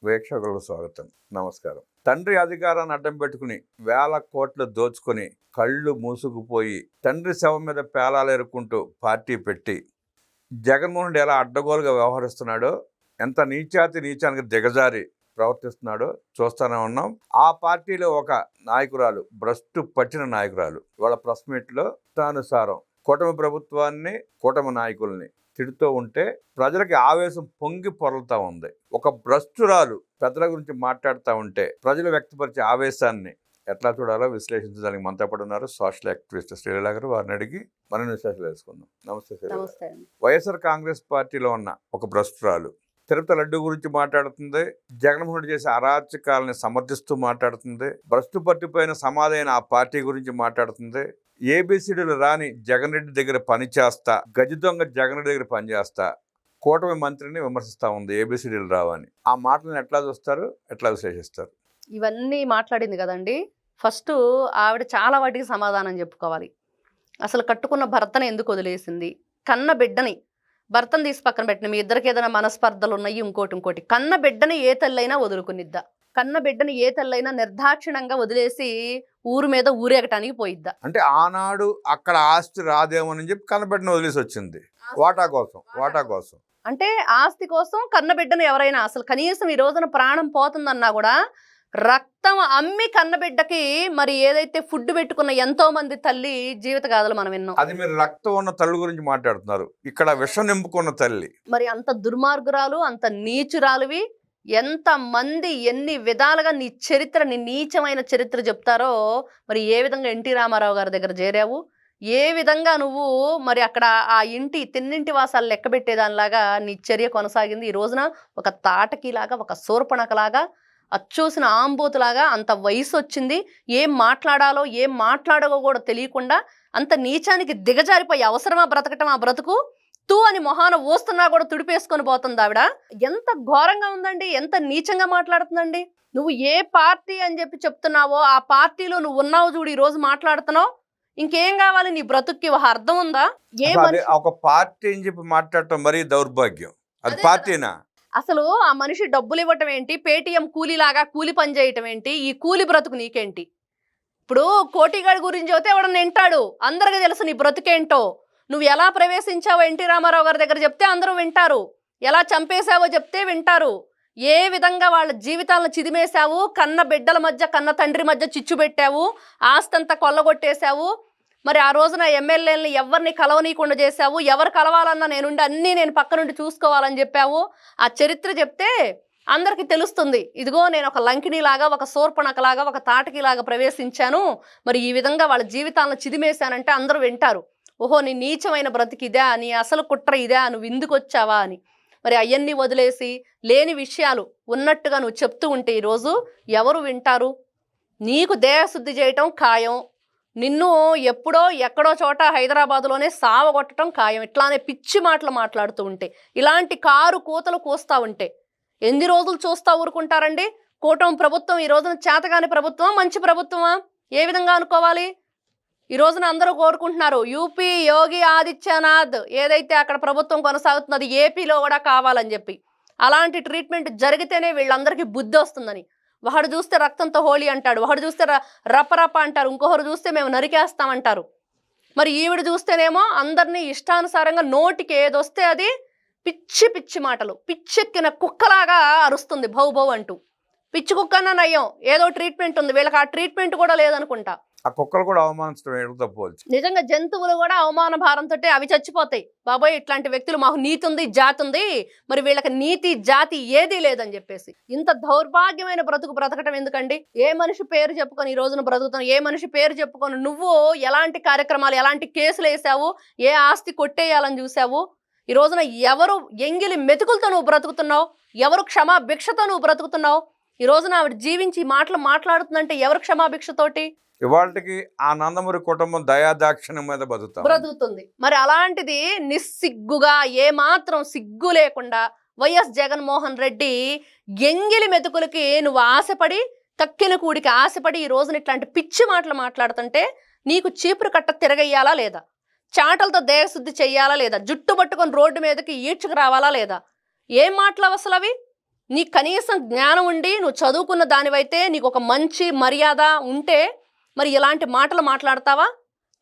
వీక్షకులకు స్వాగతం. నమస్కారం. తండ్రి అధికారాన్ని అడ్డం పెట్టుకుని వేల కోట్లు దోచుకొని కళ్ళు మూసుకుపోయి తండ్రి శవం మీద పేలాలు ఎరుక్కుంటూ పార్టీ పెట్టి జగన్మోహన్ రెడ్డి ఎలా అడ్డగోలుగా వ్యవహరిస్తున్నాడో, ఎంత నీచానికి దిగజారి ప్రవర్తిస్తున్నాడో చూస్తూనే ఉన్నాం. ఆ పార్టీలో ఒక నాయకురాలు, భ్రష్టు పట్టిన నాయకురాలు, వాళ్ళ ప్రెస్ మీట్లో ఇష్టానుసారం కూటమి ప్రభుత్వాన్ని, కూటమి నాయకుల్ని తిడుతూ ఉంటే ప్రజలకి ఆవేశం పొంగి పొరలుతూ ఉంది. ఒక భ్రష్టురాలు పెద్దల గురించి మాట్లాడుతూ ఉంటే ప్రజలు వ్యక్తపరిచే ఆవేశాన్ని ఎట్లా చూడాలో విశ్లేషించడానికి మనతో పాటు ఉన్నారు సోషల్ యాక్టివిస్ట్ శ్రీలీల గారు. వారిని అడిగి మనం విశ్లేషణ తెలుసుకుందాం. నమస్తే శ్రీలీల. వైఎస్ఆర్ కాంగ్రెస్ పార్టీలో ఉన్న ఒక భ్రష్టురాలు తిరుపతి లడ్డు గురించి మాట్లాడుతుంది, జగన్మోహన్ రెడ్డి చేసే అరాచకాలని సమర్థిస్తూ మాట్లాడుతుంది, భ్రష్టు పట్టిపోయిన సమాధైన ఆ పార్టీ గురించి మాట్లాడుతుంది, ఏబిసిడీలు రాని జగన్ రెడ్డి దగ్గర పనిచేస్తా, గజ దొంగ జగన్ రెడ్డి దగ్గర పనిచేస్తా, కూటమి మంత్రిని విమర్శిస్తూ ఉంది ఏబిసిడీలు రావని. ఆ మాటలను ఎట్లా చూస్తారు, ఎట్లా విశ్లేషిస్తారు? ఇవన్నీ మాట్లాడింది కదండి. ఫస్ట్ ఆవిడ చాలా వాటికి సమాధానం చెప్పుకోవాలి. అసలు కట్టుకున్న భర్తను ఎందుకు వదిలేసింది, కన్న బిడ్డని, భర్తను తీసి పక్కన పెట్టిన, మీ ఇద్దరికి ఏదైనా మనస్పర్ధలు ఉన్నాయి, ఇంకోటి కన్న బిడ్డని ఏ తల్లైనా వదులుకునిద్దా? కన్న బిడ్డని ఏ తల్లైనా నిర్దాక్షిణంగా వదిలేసి ఊరు మీద ఊరేగటానికి పోయిద్దా? అంటే ఆనాడు అక్కడ ఆస్తి రాదేమోనని చెప్పి కన్నబిడ్డను వదిలేసి వచ్చింది వాటా కోసం. అంటే ఆస్తి కోసం కన్నబిడ్డను ఎవరైనా, అసలు కనీసం ఈ రోజున ప్రాణం పోతుందన్నా కూడా రక్తం అమ్మి కన్నబిడ్డకి మరి ఏదైతే ఫుడ్ పెట్టుకున్న ఎంతో మంది తల్లి జీవిత గాథలు మనం విన్నాం. అది మీరు రక్తం ఉన్న తల్లి గురించి మాట్లాడుతున్నారు, ఇక్కడ విషం నింపుకున్న తల్లి. మరి అంత దుర్మార్గురాలు, అంత నీచురాలువి, ఎంత మంది ఎన్ని విధాలుగా నీ చరిత్ర, నీ నీచమైన చరిత్ర చెప్తారో, మరి ఏ విధంగా ఎన్టీ రామారావు గారి దగ్గర చేరావు, ఏ విధంగా నువ్వు మరి అక్కడ ఆ ఇంటి తిన్నింటి వాసాలు లెక్క పెట్టేదానిలాగా నీ చర్య కొనసాగింది. ఈ రోజున ఒక తాటకిలాగా, ఒక శూర్పణకలాగా, అచ్చూసిన ఆంబోతులాగా అంత వయసు వచ్చింది, ఏం మాట్లాడాలో ఏం మాట్లాడగో కూడా తెలియకుండా అంత నీచానికి దిగజారిపోయి అవసరమా బ్రతకటం ఆ బ్రతుకు తూ అని మొహాన ఓస్తున్నా కూడా తుడిపేసుకొని పోతుంది ఆవిడ. ఎంత ఘోరంగా ఉందండి, ఎంత నీచంగా మాట్లాడుతుందండి. నువ్వు ఏ పార్టీ అని చెప్పి చెప్తున్నావో ఆ పార్టీలో నువ్వు ఉన్నావు చూడు, ఈ రోజు మాట్లాడుతున్నావు. ఇంకేం కావాలి నీ బ్రతుక్కి? ఒక అర్థం ఉందా? ఒక పార్టీ అని చెప్పి మాట్లాడటం మరీ దౌర్భాగ్యం. అది పార్టీనా? అసలు ఆ మనిషి డబ్బులు ఇవ్వటం ఏంటి, పేటీఎం కూలీలాగా కూలి పని చేయటం ఏంటి, ఈ కూలి బ్రతుకు నీకేంటి? ఇప్పుడు కోటిగాడి గురించి అయితే ఎవడన్నా వింటాడు, అందరికీ తెలుసు నీ బ్రతుకేంటో. నువ్వు ఎలా ప్రవేశించావో ఎన్టీ రామారావు గారి దగ్గర చెప్తే అందరూ వింటారు, ఎలా చంపేశావో చెప్తే వింటారు, ఏ విధంగా వాళ్ళ జీవితాలను చిదిమేశావు, కన్న బిడ్డల మధ్య, కన్న తండ్రి మధ్య చిచ్చు పెట్టావు, ఆస్తంతా కొల్లగొట్టేశావు. మరి ఆ రోజున ఎమ్మెల్యేలని ఎవరిని కలవనీయకుండా చేశావు, ఎవరు కలవాలన్నా నేనుండి అన్నీ నేను పక్క నుండి చూసుకోవాలని చెప్పావు. ఆ చరిత్ర చెప్తే అందరికీ తెలుస్తుంది, ఇదిగో నేను ఒక లంకిణిలాగా, ఒక శూర్పణకలాగా, ఒక తాటకిలాగా ప్రవేశించాను, మరి ఈ విధంగా వాళ్ళ జీవితాలను చిదిమేశానంటే అందరూ వింటారు. ఓహో, నీ నీచమైన బ్రతికిదా, నీ అసలు కుట్ర ఇదా, నువ్వు ఇందుకు వచ్చావా అని. మరి అవన్నీ వదిలేసి లేని విషయాలు ఉన్నట్టుగా నువ్వు చెప్తూ ఉంటే ఈరోజు ఎవరు వింటారు? నీకు దేహశుద్ధి చేయటం ఖాయం, నిన్ను ఎప్పుడో ఎక్కడో చోట హైదరాబాదులోనే సావగొట్టడం ఖాయం. ఇట్లానే పిచ్చి మాటలు మాట్లాడుతూ ఉంటే, ఇలాంటి కారు కూతలు కూస్తా ఉంటే ఎన్ని రోజులు చూస్తా ఊరుకుంటారండి? కూటమి ప్రభుత్వం ఈ రోజున చేతగాని ప్రభుత్వమా, మంచి ప్రభుత్వమా, ఏ విధంగా అనుకోవాలి? ఈ రోజున అందరూ కోరుకుంటున్నారు యూపీ యోగి ఆదిత్యనాథ్ ఏదైతే అక్కడ ప్రభుత్వం కొనసాగుతున్నది ఏపీలో కూడా కావాలని చెప్పి. అలాంటి ట్రీట్మెంట్ జరిగితేనే వీళ్ళందరికీ బుద్ధి వస్తుందని. ఒకడు చూస్తే రక్తంతో హోళీ అంటాడు, ఒకడు చూస్తే రపరప అంటారు, ఇంకొకరు చూస్తే మేము నరికేస్తామంటారు. మరి ఈవిడ చూస్తేనేమో అందరినీ ఇష్టానుసారంగా నోటికి ఏదొస్తే అది పిచ్చి పిచ్చి మాటలు, పిచ్చెక్కిన కుక్కలాగా అరుస్తుంది భౌ భౌ అంటూ. పిచ్చి కుక్కన్నా నయ్యం, ఏదో ట్రీట్మెంట్ ఉంది, వీళ్ళకి ఆ ట్రీట్మెంట్ కూడా లేదనుకుంటా. ఆ కుక్కలు కూడా అవమానించడం నిజంగా జంతువులు కూడా అవమాన భారంతో అవి చచ్చిపోతాయి. బాబోయ్, ఇట్లాంటి వ్యక్తులు, మాకు నీతి ఉంది, జాతి ఉంది, మరి వీళ్ళకి నీతి జాతి ఏదీ లేదని చెప్పేసి ఇంత దౌర్భాగ్యమైన బ్రతుకు బ్రతకటం ఎందుకండి? ఏ మనిషి పేరు చెప్పుకొని ఈ రోజున బ్రతుకుతావు? ఏ మనిషి పేరు చెప్పుకొని నువ్వు ఎలాంటి కార్యక్రమాలు, ఎలాంటి కేసులు వేసావు, ఏ ఆస్తి కొట్టేయాలని చూసావు? ఈ రోజున ఎవరు ఎంగిలి మెతుకులతో నువ్వు బ్రతుకుతున్నావు? ఎవరు క్షమాభిక్షతో నువ్వు బ్రతుకుతున్నావు? ఈ రోజున ఆవిడ జీవించి మాటలు మాట్లాడుతుందంటే ఎవరు క్షమాభిక్షతోటి? ఇవాళకి ఆ నందమూరి కుటుంబం దయాదాక్షిణ్యం మీద బ్రతుకుతుంది. మరి అలాంటిది నిస్సిగ్గుగా, ఏమాత్రం సిగ్గు లేకుండా వైఎస్ జగన్మోహన్ రెడ్డి ఎంగిలి మెతుకులకి నువ్వు ఆశపడి, కక్కిన కూడికి ఆశపడి ఈ రోజున ఇట్లాంటి పిచ్చి మాటలు మాట్లాడుతుంటే నీకు చీపురు కట్ట తిరగయ్యాలా లేదా? చాటలతో దేహశుద్ధి చెయ్యాలా లేదా? జుట్టు పట్టుకొని రోడ్డు మీదకి ఈడ్చుకు రావాలా లేదా? ఏం మాటలు అసలు అవి? నీకు కనీసం జ్ఞానం ఉండి నువ్వు చదువుకున్న దానివైతే నీకు ఒక మంచి మర్యాద ఉంటే మరి ఇలాంటి మాటలు మాట్లాడతావా?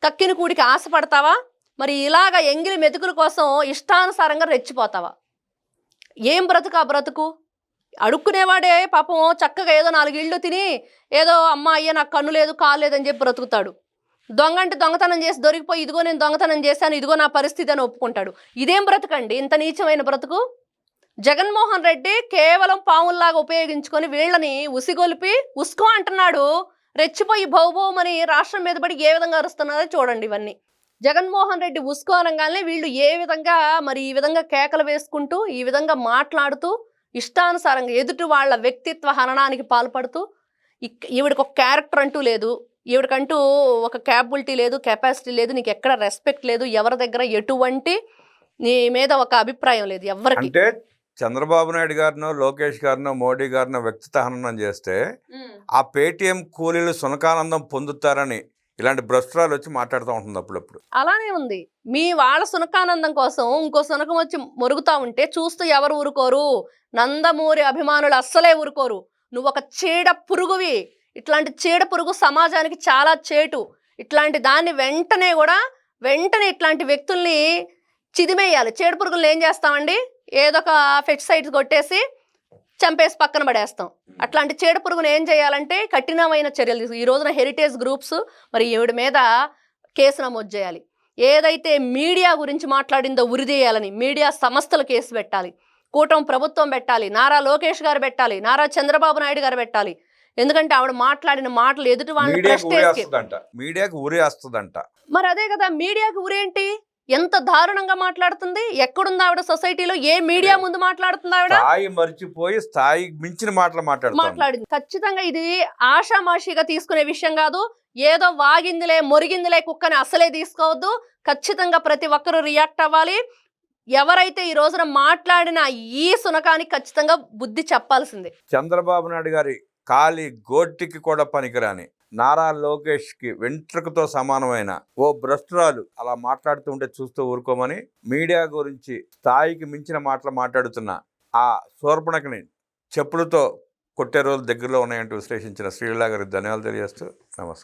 కక్కిన కూడికి ఆశపడతావా? మరి ఇలాగ ఎంగిలి మెతుకుల కోసం ఇష్టానుసారంగా రెచ్చిపోతావా? ఏం బ్రతుకు ఆ బ్రతుకు? అడుక్కునేవాడే పాపం చక్కగా ఏదో 4 ఇళ్ళు తిని ఏదో అమ్మ అయ్యా నాకు కన్ను లేదు కాలు లేదని చెప్పి బ్రతుకుతాడు. దొంగ అంటే దొంగతనం చేసి దొరికిపోయి ఇదిగో నేను దొంగతనం చేశాను, ఇదిగో నా పరిస్థితి అని ఒప్పుకుంటాడు. ఇదేం బ్రతుకండి? ఇంత నీచమైన బ్రతుకు. జగన్మోహన్ రెడ్డి కేవలం పాముల్లాగా ఉపయోగించుకొని వీళ్ళని ఉసిగొలిపి ఉస్కో అంటున్నాడు. రెచ్చిపోయి భౌభౌమని రాష్ట్రం మీద పడి ఏ విధంగా అరుస్తున్నారో చూడండి. ఇవన్నీ జగన్మోహన్ రెడ్డి ఉస్కో అనగానే వీళ్ళు ఏ విధంగా మరి ఈ విధంగా కేకలు వేసుకుంటూ ఈ విధంగా మాట్లాడుతూ ఇష్టానుసారంగా ఎదుటి వాళ్ళ వ్యక్తిత్వ హననానికి పాల్పడుతూ ఈవిడికి ఒక క్యారెక్టర్ అంటూ లేదు, ఈవిడికంటూ ఒక క్యాపబిలిటీ లేదు, కెపాసిటీ లేదు, నీకు ఎక్కడ రెస్పెక్ట్ లేదు, ఎవరి దగ్గర ఎటువంటి నీ మీద ఒక అభిప్రాయం లేదు ఎవరికి. అంటే చంద్రబాబు నాయుడు గారినో లోకేష్ గారినో మోడీ గారినో వ్యక్తిత్వ హననం చేస్తే ఆ పేటీఎం కూలీలు సునకానందం పొందుతారని ఇలాంటి భ్రష్టురాలు వచ్చి మాట్లాడుతూ ఉంటుంది అప్పుడప్పుడు. అలానే ఉంది. మీ వాళ్ళ సునకానందం కోసం ఇంకో సునకం వచ్చి మొరుగుతా ఉంటే చూస్తూ ఎవరు ఊరుకోరు? నందమూరి అభిమానులు అస్సలే ఊరుకోరు. నువ్వు ఒక చీడ పురుగువి. ఇట్లాంటి చీడ పురుగు సమాజానికి చాలా చేటు. ఇట్లాంటి దాన్ని వెంటనే ఇట్లాంటి వ్యక్తుల్ని చిదిమేయాలి. చీడ పురుగులను ఏం చేస్తామండి? ఏదో ఒక పెస్టిసైడ్స్ కొట్టేసి చంపేసి పక్కన పడేస్తాం. అట్లాంటి చీడ పురుగును ఏం చేయాలంటే కఠినమైన చర్యలు ఈ రోజున హెరిటేజ్ గ్రూప్స్ మరి ఈవిడ మీద కేసు నమోదు చేయాలి. ఏదైతే మీడియా గురించి మాట్లాడిందో ఉరిదేయాలని మీడియా సంస్థలు కేసు పెట్టాలి. కూటమి ప్రభుత్వం పెట్టాలి, నారా లోకేష్ గారు పెట్టాలి, నారా చంద్రబాబు నాయుడు గారు పెట్టాలి. ఎందుకంటే ఆవిడ మాట్లాడిన మాటలు ఎదుటి వాళ్ళని మీడియాకి ఉరేస్తుందంట. మరి అదే కదా, మీడియాకి ఉరేంటి? ఎంత దారుణంగా మాట్లాడుతుంది. ఎక్కడుంది ఆవిడ సొసైటీలో? ఏ మీడియా ముందు మాట్లాడుతుంది ఆవిడ? స్థాయి మర్చిపోయి స్థాయి మించిన మాటలు మాట్లాడింది. ఖచ్చితంగా ఇది ఆషామాషిగా తీసుకునే విషయం కాదు. ఏదో వాగిందిలే మొరిగిందిలే కుక్కని అసలే తీసుకోవద్దు. ఖచ్చితంగా ప్రతి ఒక్కరూ రియాక్ట్ అవ్వాలి. ఎవరైతే ఈ రోజున మాట్లాడిన ఈ సునకానికి ఖచ్చితంగా బుద్ధి చెప్పాల్సిందే. చంద్రబాబు నాయుడు గారి కాలి గోటికి కూడా పనికిరాని నారా లోకేష్ కి వెంట్రుకతో సమానమైన ఓ భ్రష్టురాలు అలా మాట్లాడుతూ ఉంటే చూస్తూ ఊరుకోమని మీడియా గురించి స్థాయికి మించిన మాటలు మాట్లాడుతున్న ఆ శూర్పణఖని చెప్పులతో కొట్టే రోజులు దగ్గరలో ఉన్నాయంటూ విశ్లేషించిన శ్రీలీలా గారికి ధన్యవాదాలు తెలియజేస్తూ నమస్కారం.